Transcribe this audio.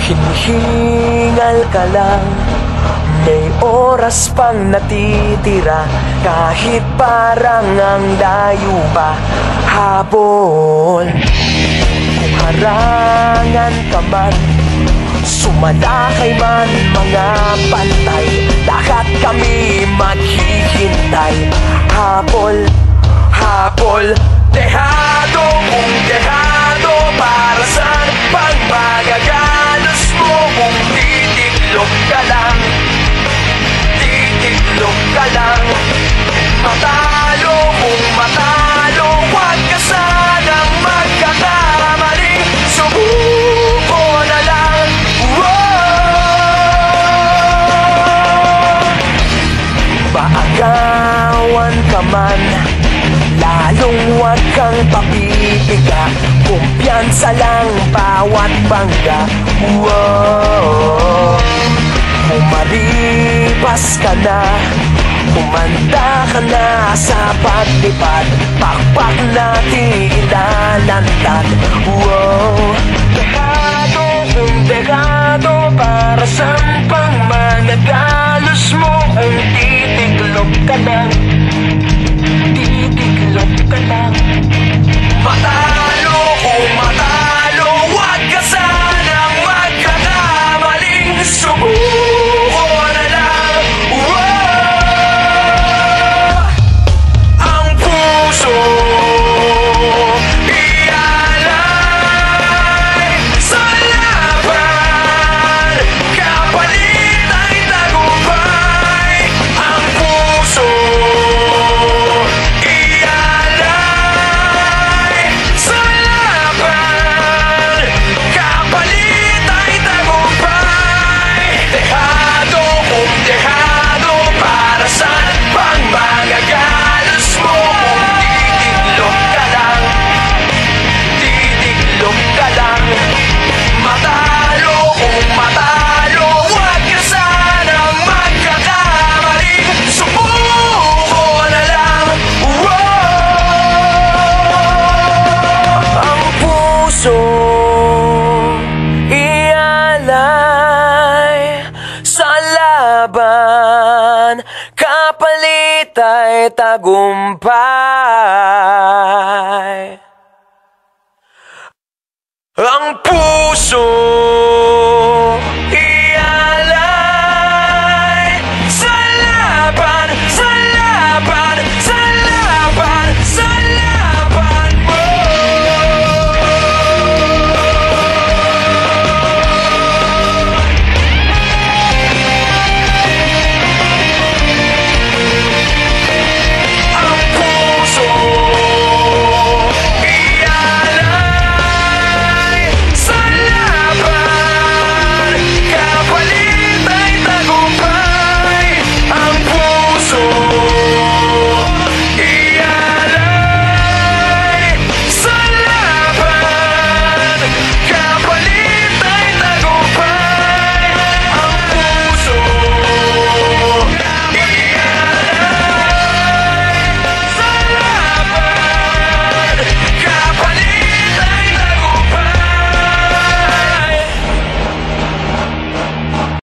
Hinihingal ka lang, may oras pang natitira, kahit parang ang layo pa. Habol, kung harangan ka man, sumalakay man mga pantay, lahat kami maghihintay. Habol, habol, dehado kung dehado, para saan pang magagalos mo kung titiklop ka lang, titiklop ka lang. Matalo kung matalo, huwag ka sanang magkakamali, subuko na lang. Maagawan ka man, lalong huwag kang papipiga, kumpiyansa lang bawat bangga. Umalipas ka na, kumanda ka na sa paglipad, pakpak natin ilalantad. Dekado kung dekado, para saan pang managalos mo kung titiklop ka lang, titiklop ka lang. Matalo kung matalo, huwag ka sanang magkakamaling, subuko na lang. Ang puso ialay sa laban, kapalit ay tagumpay. Ang puso ialay sa laban, kapalit ay tagumpay. Dehado kung dehado, para saan pang magagalos mo kung titiklop ka lang, titiklop ka lang. Matalo kung matalo, huwag ka sanang magkakamali, subuko na lang. Ang puso ialay sa laban, kapalit ay tagumpay. Ang puso